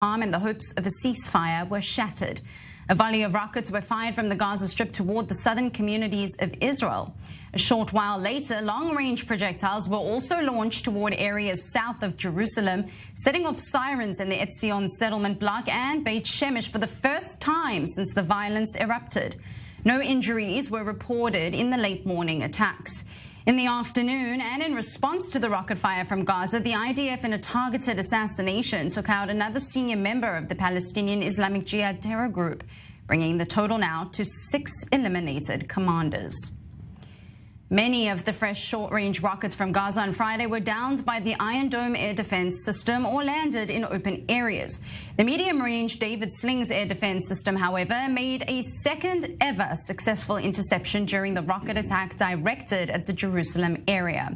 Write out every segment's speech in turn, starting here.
and the hopes of a ceasefire were shattered. A volley of rockets were fired from the Gaza Strip toward the southern communities of Israel. A short while later, long-range projectiles were also launched toward areas south of Jerusalem, setting off sirens in the Etzion settlement block and Beit Shemesh for the first time since the violence erupted. No injuries were reported in the late morning attacks. In the afternoon, and in response to the rocket fire from Gaza, the IDF, in a targeted assassination, took out another senior member of the Palestinian Islamic Jihad terror group, bringing the total now to 6 eliminated commanders. Many of the fresh short-range rockets from Gaza on Friday were downed by the Iron Dome air defense system or landed in open areas. The medium-range David Sling's air defense system, however, made a second-ever successful interception during the rocket attack directed at the Jerusalem area.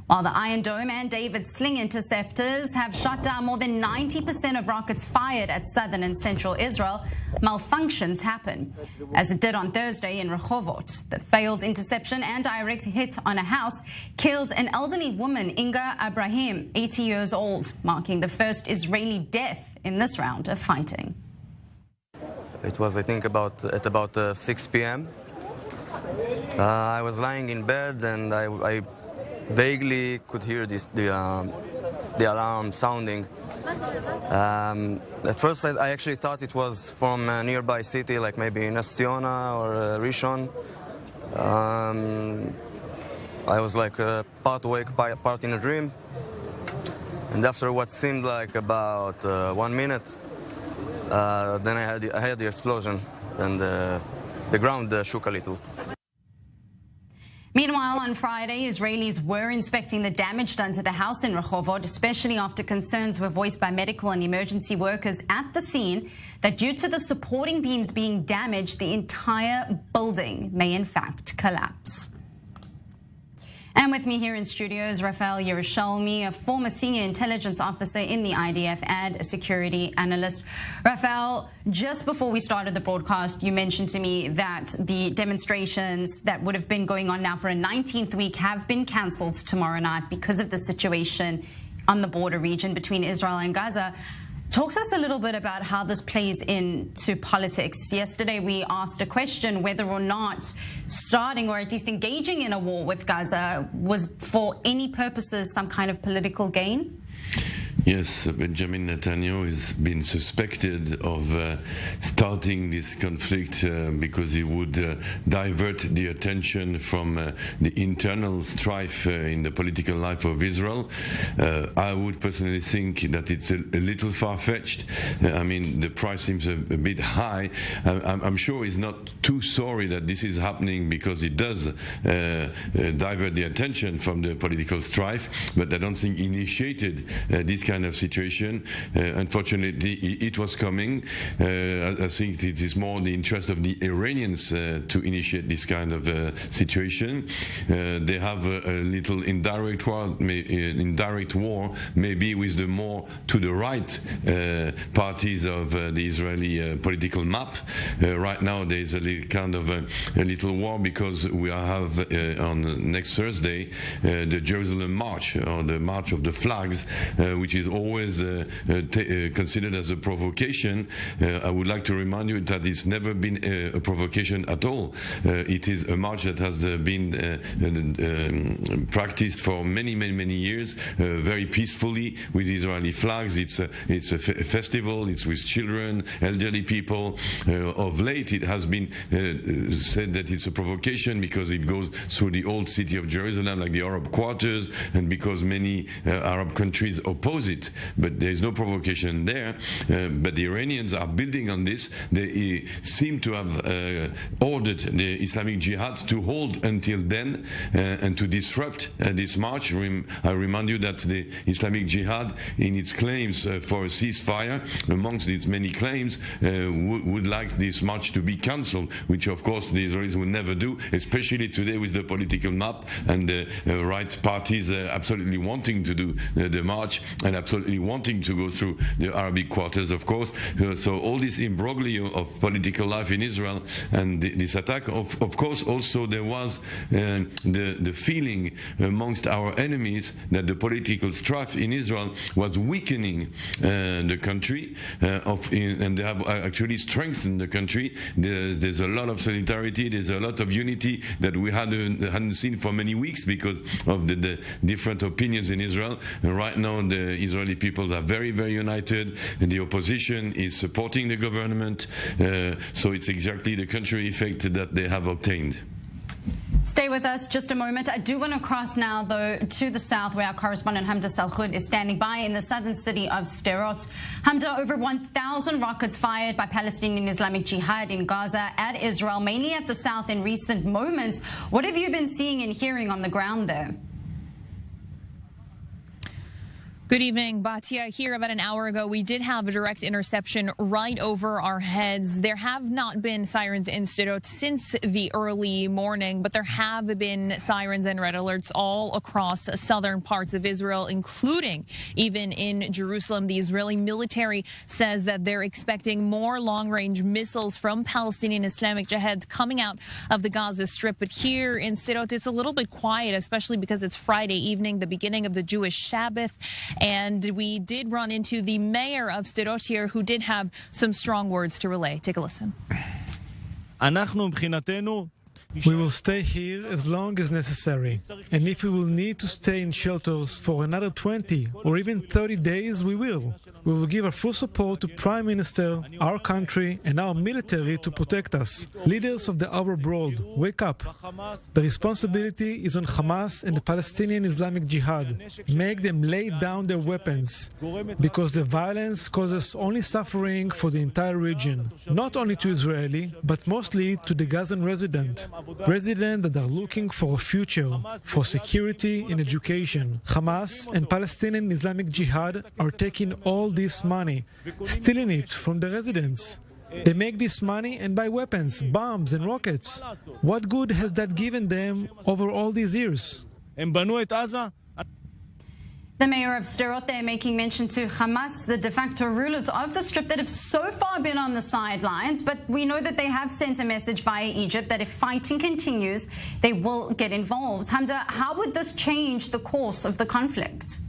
While the Iron Dome and David Sling interceptors have shot down more than 90% of rockets fired at southern and central Israel, malfunctions happen, as it did on Thursday in Rehovot. The failed interception and direct hit on a house killed an elderly woman, Inga Abraham, 80 years old, marking the first Israeli death in this round of fighting. It was, I think, at about 6 p.m. I was lying in bed and I vaguely could hear the alarm sounding. At first, I actually thought it was from a nearby city, like maybe Ness Ziona or Rishon. I was like part awake, part in a dream. And after what seemed like about 1 minute, then I had the explosion, and the ground shook a little. Meanwhile, on Friday, Israelis were inspecting the damage done to the house in Rehovot, especially after concerns were voiced by medical and emergency workers at the scene that due to the supporting beams being damaged, the entire building may in fact collapse. And with me here in studio is Rafael Yerushalmi, a former senior intelligence officer in the IDF and a security analyst. Rafael, just before we started the broadcast, you mentioned to me that the demonstrations that would have been going on now for a 19th week have been cancelled tomorrow night because of the situation on the border region between Israel and Gaza. Talk to us a little bit about how this plays into politics. Yesterday, we asked a question whether or not starting or at least engaging in a war with Gaza was for any purposes some kind of political gain. Yes, Benjamin Netanyahu has been suspected of starting this conflict because he would divert the attention from the internal strife in the political life of Israel. I would personally think that it's a little far-fetched. I mean, the price seems a bit high. I'm sure he's not too sorry that this is happening because it does divert the attention from the political strife, but I don't think he initiated this kind of situation. Unfortunately, it was coming. I think it is more the interest of the Iranians to initiate this kind of situation. They have a little indirect war, maybe with the more to the right parties of the Israeli political map. Right now, there is a kind of a little war because we have on next Thursday the Jerusalem March, or the March of the Flags, which is always considered as a provocation. I would like to remind you that it's never been a provocation at all. It is a march that has been practiced for many years, very peacefully with Israeli flags. It's a festival. It's with children, elderly people. Of late, it has been said that it's a provocation because it goes through the old city of Jerusalem, like the Arab quarters, and because many Arab countries oppose it. But there is no provocation there. But the Iranians are building on this. They seem to have ordered the Islamic Jihad to hold until then and to disrupt this march. I remind you that the Islamic Jihad, in its claims for a ceasefire, amongst its many claims, would like this march to be cancelled, which of course the Israelis will never do, especially today with the political map and the right parties absolutely wanting to do the march and absolutely wanting to go through the Arabic quarters, of course. So all this imbroglio of political life in Israel and this attack, of course, also there was the feeling amongst our enemies that the political strife in Israel was weakening the country, and they have actually strengthened the country. There's a lot of solidarity, there's a lot of unity that we hadn't seen for many weeks because of the different opinions in Israel. And right now the Israeli people are very, very united, and the opposition is supporting the government, so it's exactly the country effect that they have obtained. Stay with us just a moment. I do want to cross now, though, to the south, where our correspondent Hamda Salchut is standing by in the southern city of Sderot. Hamda, over 1,000 rockets fired by Palestinian Islamic Jihad in Gaza at Israel, mainly at the south in recent moments. What have you been seeing and hearing on the ground there? Good evening, Batia. Here about an hour ago, we did have a direct interception right over our heads. There have not been sirens in Sderot since the early morning, but there have been sirens and red alerts all across southern parts of Israel, including even in Jerusalem. The Israeli military says that they're expecting more long-range missiles from Palestinian Islamic Jihad coming out of the Gaza Strip. But here in Sderot, it's a little bit quiet, especially because it's Friday evening, the beginning of the Jewish Sabbath. And we did run into the mayor of Sderot here, who did have some strong words to relay. Take a listen. We will stay here as long as necessary. And if we will need to stay in shelters for another 20 or even 30 days, we will. We will give our full support to Prime Minister, our country, and our military to protect us. Leaders of the outer world, wake up. The responsibility is on Hamas and the Palestinian Islamic Jihad. Make them lay down their weapons, because the violence causes only suffering for the entire region, not only to Israeli, but mostly to the Gazan residents that are looking for a future, for security and education. Hamas and Palestinian Islamic Jihad are taking all this money, stealing it from the residents. They make this money and buy weapons, bombs and rockets. What good has that given them over all these years? The mayor of Sderot there making mention to Hamas, the de facto rulers of the Strip that have so far been on the sidelines, but we know that they have sent a message via Egypt that if fighting continues, they will get involved. Hamza, how would this change the course of the conflict?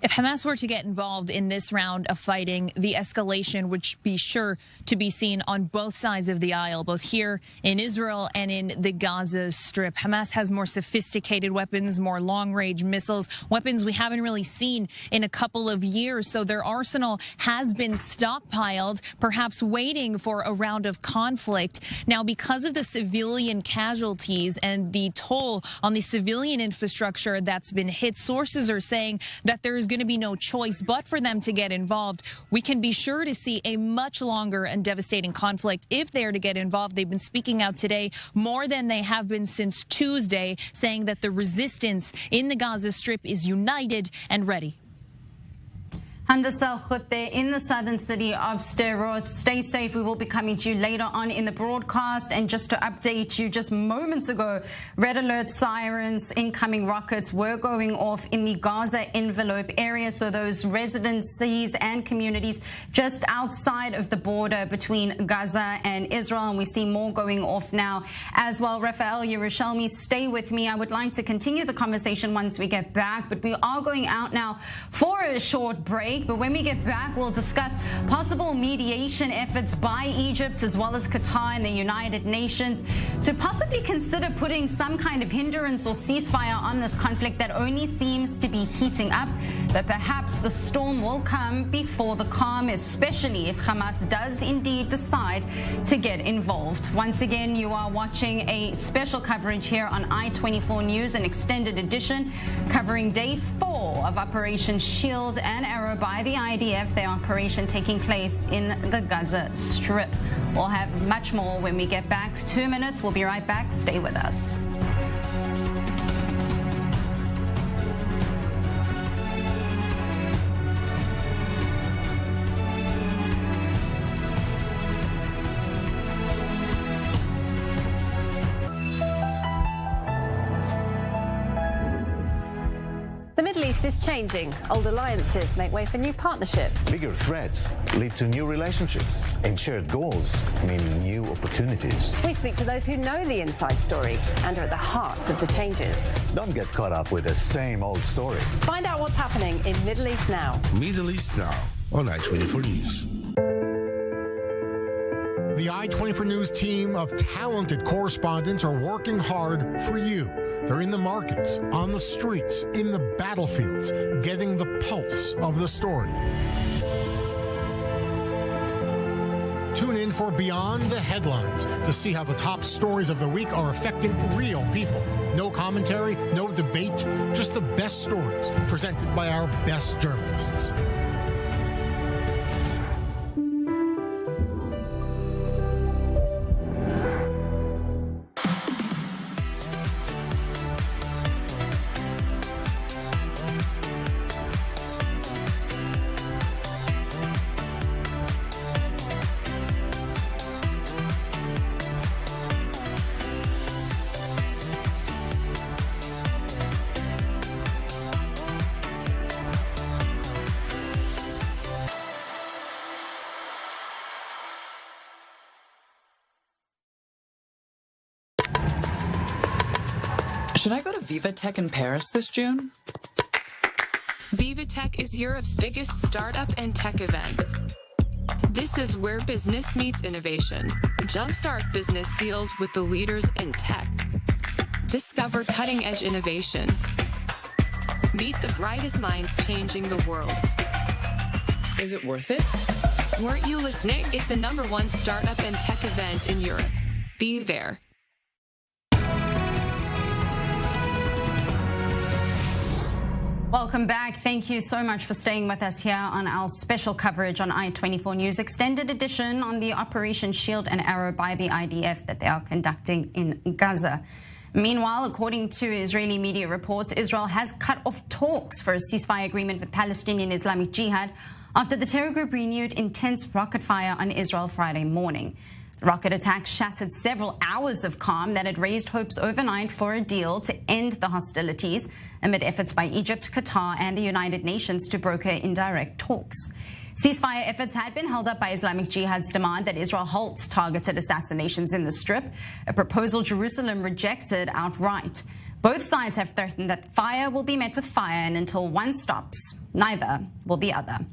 If Hamas were to get involved in this round of fighting, the escalation would be sure to be seen on both sides of the aisle, both here in Israel and in the Gaza Strip. Hamas has more sophisticated weapons, more long-range missiles, weapons we haven't really seen in a couple of years. So their arsenal has been stockpiled, perhaps waiting for a round of conflict. Now, because of the civilian casualties and the toll on the civilian infrastructure that's been hit, sources are saying that there is going to be no choice but for them to get involved. We can be sure to see a much longer and devastating conflict if they are to get involved. They've been speaking out today more than they have been since Tuesday, saying that the resistance in the Gaza Strip is united and ready. Hamda Salchut there in the southern city of Sderot. Stay safe. We will be coming to you later on in the broadcast. And just to update you, just moments ago, red alert sirens, incoming rockets were going off in the Gaza envelope area. So those residencies and communities just outside of the border between Gaza and Israel. And we see more going off now as well. Rafael Yerushalmi, stay with me. I would like to continue the conversation once we get back, but we are going out now for a short break. But when we get back, we'll discuss possible mediation efforts by Egypt as well as Qatar and the United Nations to possibly consider putting some kind of hindrance or ceasefire on this conflict that only seems to be heating up. But perhaps the storm will come before the calm, especially if Hamas does indeed decide to get involved. Once again, you are watching a special coverage here on I-24 News, an extended edition covering day 4 of Operation Shield and Arrow by the IDF, their operation taking place in the Gaza Strip. We'll have much more when we get back. 2 minutes. We'll be right back. Stay with us. The Middle East is changing. Old alliances make way for new partnerships. Bigger threats lead to new relationships, and shared goals mean new opportunities. We speak to those who know the inside story and are at the heart of the changes. Don't get caught up with the same old story. Find out what's happening in Middle East Now. Middle East Now on I-24 News. The I-24 News team of talented correspondents are working hard for you. They're in the markets, on the streets, in the battlefields, getting the pulse of the story. Tune in for Beyond the Headlines to see how the top stories of the week are affecting real people. No commentary, no debate, just the best stories presented by our best journalists. Should I go to VivaTech in Paris this June? VivaTech is Europe's biggest startup and tech event. This is where business meets innovation. Jumpstart business deals with the leaders in tech. Discover cutting-edge innovation. Meet the brightest minds changing the world. Is it worth it? Weren't you listening? It's the #1 startup and tech event in Europe. Be there. Welcome back. Thank you so much for staying with us here on our special coverage on I-24 News Extended Edition on the Operation Shield and Arrow by the IDF that they are conducting in Gaza. Meanwhile, according to Israeli media reports, Israel has cut off talks for a ceasefire agreement with Palestinian Islamic Jihad after the terror group renewed intense rocket fire on Israel Friday morning. The rocket attack shattered several hours of calm that had raised hopes overnight for a deal to end the hostilities amid efforts by Egypt, Qatar and the United Nations to broker indirect talks. Ceasefire efforts had been held up by Islamic Jihad's demand that Israel halt targeted assassinations in the Strip, a proposal Jerusalem rejected outright. Both sides have threatened that fire will be met with fire, and until one stops, neither will the other.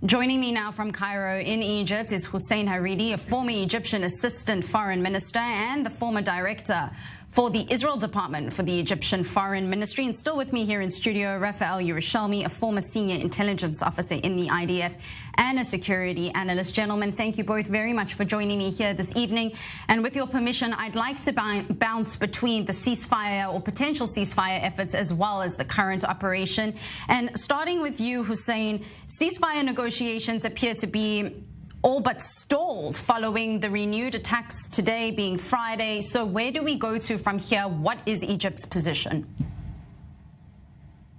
Joining me now from Cairo in Egypt is Hussein Hariri, a former Egyptian assistant foreign minister and the former director for the Israel Department for the Egyptian Foreign Ministry. And still with me here in studio, Rafael Yerushalmi, a former senior intelligence officer in the IDF and a security analyst. Gentlemen, thank you both very much for joining me here this evening. And with your permission, I'd like to bounce between the ceasefire or potential ceasefire efforts as well as the current operation. And starting with you, Hussein, ceasefire negotiations appear to be all but stalled following the renewed attacks today being Friday. So where do we go to from here? What is Egypt's position?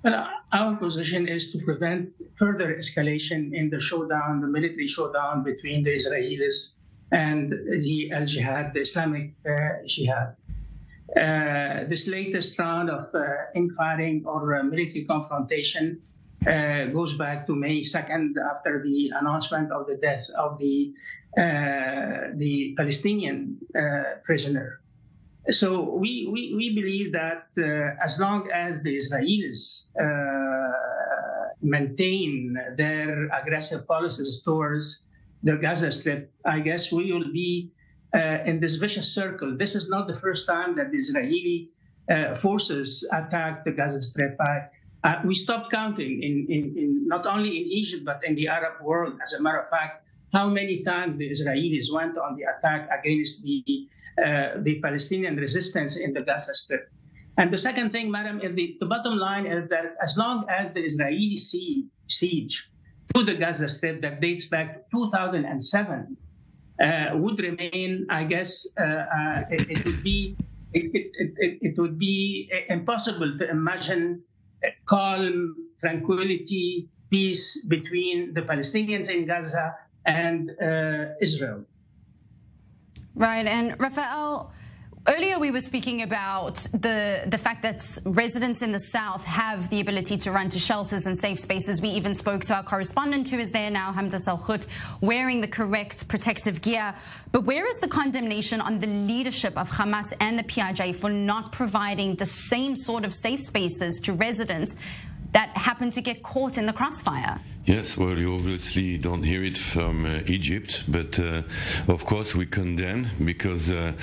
Well, our position is to prevent further escalation in the showdown, the military showdown between the Israelis and the al-Jihad, the Islamic Jihad. This latest round of infighting or military confrontation goes back to May 2nd after the announcement of the death of the Palestinian prisoner. So we believe that as long as the Israelis maintain their aggressive policies towards the Gaza Strip, I guess we will be in this vicious circle. This is not the first time that the Israeli forces attack the Gaza Strip. We stopped counting in not only in Egypt, but in the Arab world. As a matter of fact, how many times the Israelis went on the attack against the Palestinian resistance in the Gaza Strip. And the second thing, madam, is the bottom line is that as long as the Israeli siege to the Gaza Strip that dates back to 2007 would remain, I guess it would be impossible to imagine calm, tranquility, peace between the Palestinians in Gaza and Israel. Right. And Rafael, Earlier, we were speaking about the fact that residents in the south have the ability to run to shelters and safe spaces. We even spoke to our correspondent who is there now, Hamza Salkhut, wearing the correct protective gear. But where is the condemnation on the leadership of Hamas and the PIJ for not providing the same sort of safe spaces to residents that happen to get caught in the crossfire? Yes, well, you obviously don't hear it from Egypt, but of course we condemn, because I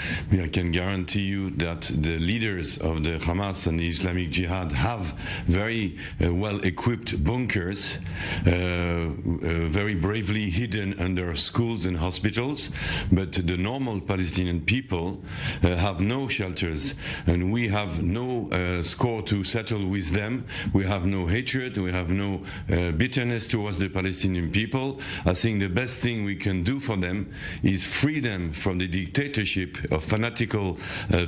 can guarantee you that the leaders of the Hamas and the Islamic Jihad have very well-equipped bunkers, very bravely hidden under schools and hospitals, but the normal Palestinian people have no shelters, and we have no score to settle with them. We have no hatred, we have no bitterness towards the Palestinian people. I think the best thing we can do for them is free them from the dictatorship of fanatical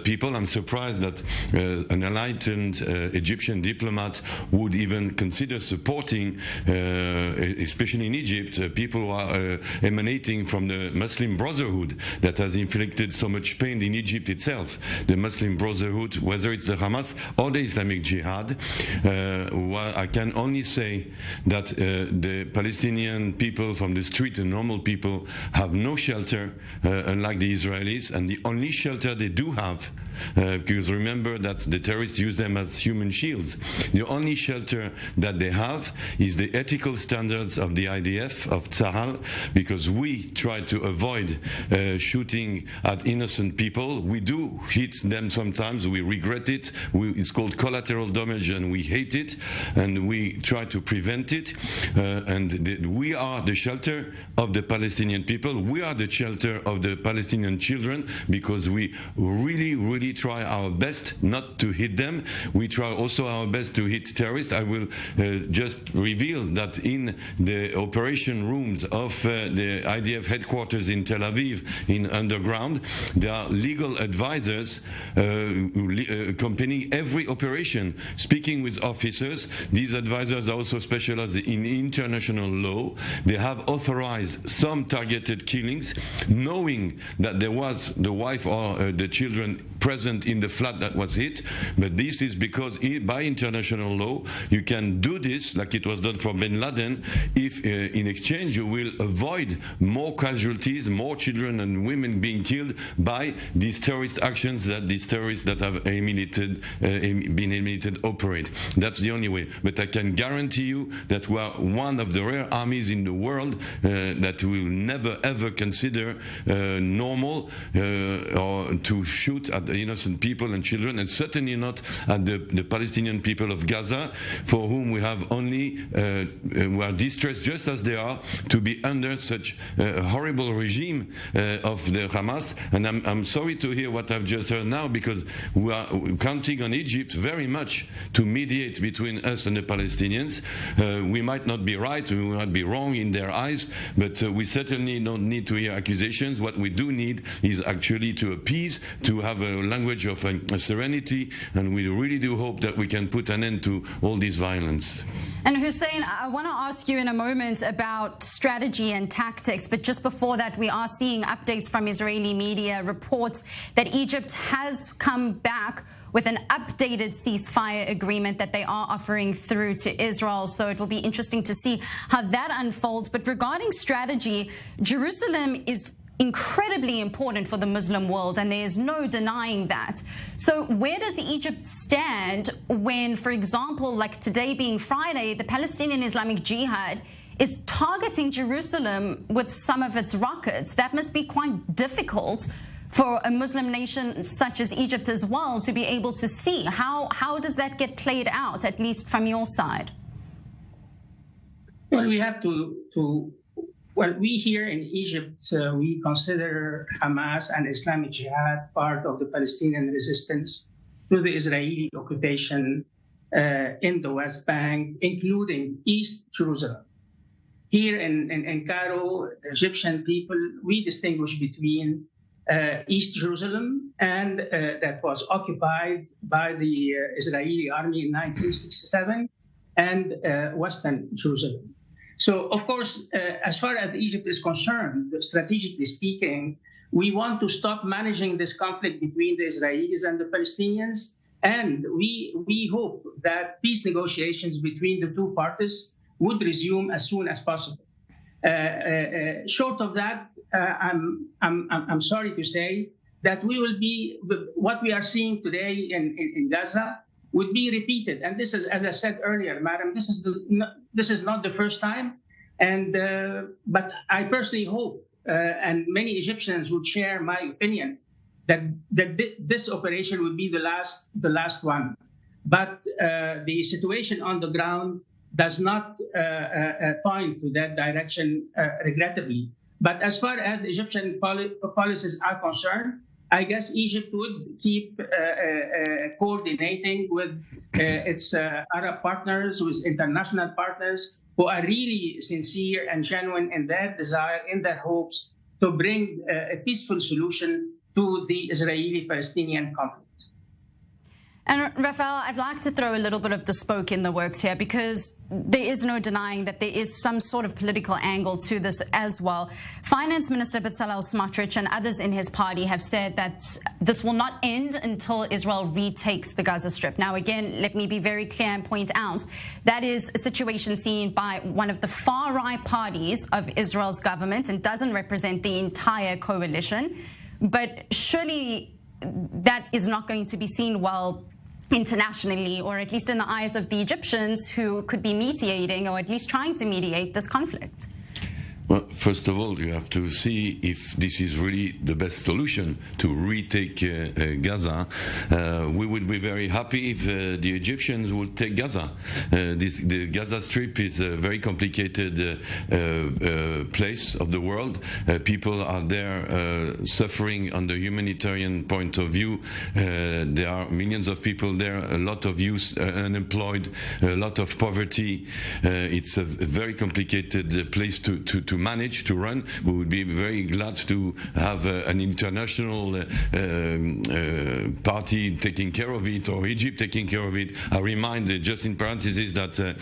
people. I'm surprised that an enlightened Egyptian diplomat would even consider supporting, especially in Egypt, people who are emanating from the Muslim Brotherhood that has inflicted so much pain in Egypt itself. The Muslim Brotherhood, whether it's the Hamas or the Islamic Jihad, I can only say that the Palestinian people from the street, the normal people, have no shelter, unlike the Israelis, and the only shelter they do have, because remember that the terrorists use them as human shields, the only shelter that they have is the ethical standards of the IDF, of Tzahal, because we try to avoid shooting at innocent people. We do hit them sometimes, we regret it, it's called collateral damage and we hate it, and we try to prevent it, we are the shelter of the Palestinian people, we are the shelter of the Palestinian children, because we really try our best not to hit them. We try also our best to hit terrorists. I will just reveal that in the operation rooms of the IDF headquarters in Tel Aviv, in underground, there are legal advisors accompanying every operation, speaking with officers. These advisors are also specialized in international law. They have authorized some targeted killings, knowing that there was the wife or the children present in the flat that was hit, but this is because by international law you can do this, like it was done for bin Laden, if in exchange you will avoid more casualties, more children and women being killed by these terrorist actions that these terrorists that have been eliminated operate. That's the only way. But I can guarantee you that we are one of the rare armies in the world that will never ever consider normal or to shoot at innocent people and children, and certainly not at the Palestinian people of Gaza, for whom we have only who are distressed just as they are to be under such a horrible regime of the Hamas. And I'm sorry to hear what I've just heard now, because we are counting on Egypt very much to mediate between us and the Palestinians. We might not be right, we might be wrong in their eyes, but we certainly don't need to hear accusations. What we do need is actually to appease, to have a language of serenity, and we really do hope that we can put an end to all this violence. And Hussein, I want to ask you in a moment about strategy and tactics, but just before that, we are seeing updates from Israeli media, reports that Egypt has come back with an updated ceasefire agreement that they are offering through to Israel. So it will be interesting to see how that unfolds. But regarding strategy, Jerusalem is incredibly important for the Muslim world, and there is no denying that. So where does Egypt stand when, for example, like today being Friday, the Palestinian Islamic Jihad is targeting Jerusalem with some of its rockets? That must be quite difficult for a Muslim nation such as Egypt as well to be able to see. How does that get played out, at least from your side? Well, we have well, we here in Egypt, we consider Hamas and Islamic Jihad part of the Palestinian resistance to the Israeli occupation in the West Bank, including East Jerusalem. Here in Cairo, the Egyptian people, we distinguish between East Jerusalem, and that was occupied by the Israeli army in 1967, and Western Jerusalem. So, of course, as far as Egypt is concerned, strategically speaking, we want to stop managing this conflict between the Israelis and the Palestinians. And we hope that peace negotiations between the two parties would resume as soon as possible. Short of that, I'm sorry to say that we will be, what we are seeing today in Gaza would be repeated. And this is, as I said earlier, madam, this is not the first time. And but I personally hope, and many Egyptians would share my opinion, that this operation would be the last one. But the situation on the ground does not point to that direction, regrettably. But as far as Egyptian policies are concerned, I guess Egypt would keep coordinating with its Arab partners, with international partners who are really sincere and genuine in their desire, in their hopes to bring a peaceful solution to the Israeli-Palestinian conflict. And Rafael, I'd like to throw a little bit of the spoke in the works here, because there is no denying that there is some sort of political angle to this as well. Finance Minister Bezalel Smotrich and others in his party have said that this will not end until Israel retakes the Gaza Strip. Now, again, let me be very clear and point out that is a situation seen by one of the far-right parties of Israel's government and doesn't represent the entire coalition. But surely that is not going to be seen well internationally, or at least in the eyes of the Egyptians who could be mediating, or at least trying to mediate this conflict. Well, first of all, you have to see if this is really the best solution to retake Gaza. We would be very happy if the Egyptians would take Gaza. The Gaza Strip is a very complicated place of the world. People are there suffering on the humanitarian point of view. There are millions of people there, a lot of youth unemployed, a lot of poverty. It's a very complicated place to manage, to run. We would be very glad to have an international party taking care of it, or Egypt taking care of it. I remind, just in parentheses, that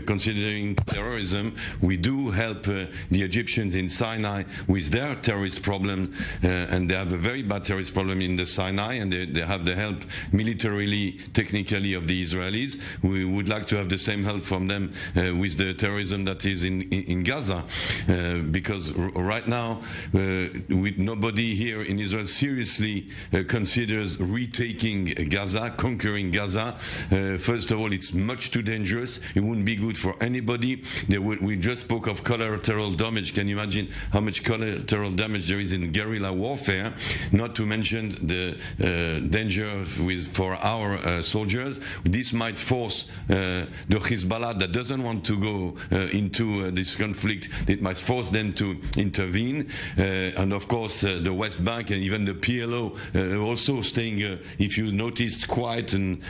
considering terrorism, we do help the Egyptians in Sinai with their terrorist problem, and they have a very bad terrorist problem in the Sinai, and they have the help militarily, technically, of the Israelis. We would like to have the same help from them with the terrorism that is in Gaza. Because right now, nobody here in Israel seriously considers retaking Gaza, conquering Gaza. First of all, it's much too dangerous. It wouldn't be good for anybody. We just spoke of collateral damage. Can you imagine how much collateral damage there is in guerrilla warfare? Not to mention the danger for our soldiers. This might force the Hezbollah, that doesn't want to go into this conflict, it might force them to intervene, and of course the West Bank and even the PLO also staying, if you noticed, quiet and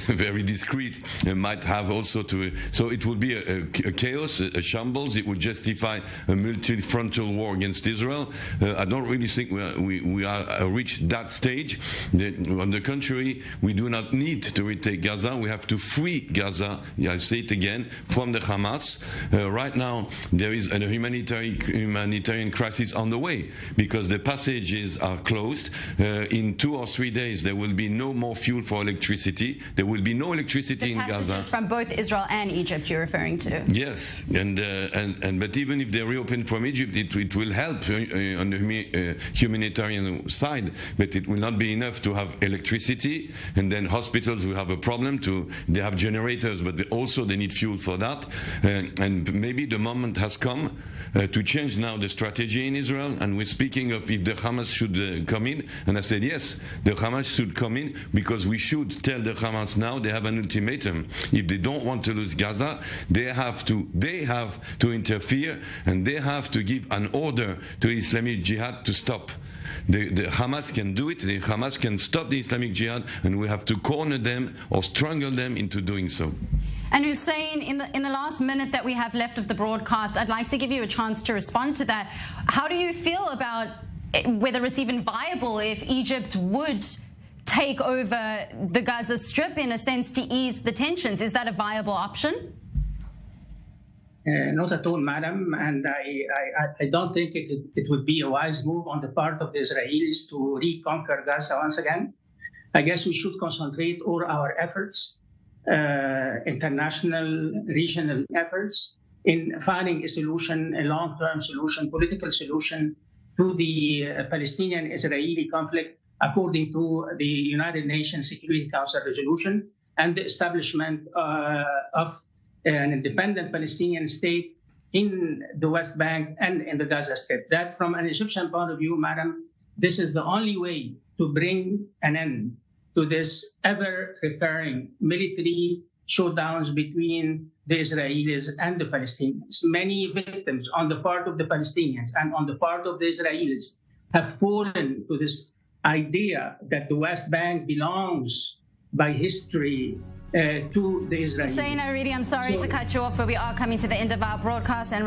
very discreet, might have also to. So it would be a chaos, a shambles. It would justify a multi-frontal war against Israel. I don't really think we are reached that stage. On the contrary, we do not need to retake Gaza. We have to free Gaza, I say it again, from the Hamas. Right now there is a humanitarian crisis on the way, because the passages are closed. In 2 or 3 days there will be no more fuel for electricity. There will be no electricity in Gaza. Passages from both Israel and Egypt you're referring to? Yes, and but even if they reopen from Egypt, it will help on the humanitarian side, but it will not be enough to have electricity. And then hospitals will have a problem. They have generators, but also they need fuel for that. And maybe the moment has come to change now the strategy in Israel. And we're speaking of if the Hamas should come in, and I said yes, the Hamas should come in, because we should tell the Hamas now they have an ultimatum. If they don't want to lose Gaza, they have to interfere, and they have to give an order to Islamic Jihad to stop. The Hamas can do it. The Hamas can stop the Islamic Jihad, and we have to corner them or strangle them into doing so. And Hussein, in the last minute that we have left of the broadcast, I'd like to give you a chance to respond to that. How do you feel about whether it's even viable if Egypt would take over the Gaza Strip, in a sense, to ease the tensions? Is that a viable option? Not at all, madam. And I don't think it would be a wise move on the part of the Israelis to reconquer Gaza once again. I guess we should concentrate all our efforts, international, regional efforts, in finding a solution, a long-term solution, political solution to the Palestinian-Israeli conflict according to the United Nations Security Council resolution and the establishment of an independent Palestinian state in the West Bank and in the Gaza Strip. That, from an Egyptian point of view, madam, this is the only way to bring an end to this ever-recurring military showdowns between the Israelis and the Palestinians. Many victims on the part of the Palestinians and on the part of the Israelis have fallen to this idea that the West Bank belongs by history to the Israelis. Hussein Aridi, I'm sorry to cut you off, but we are coming to the end of our broadcast. And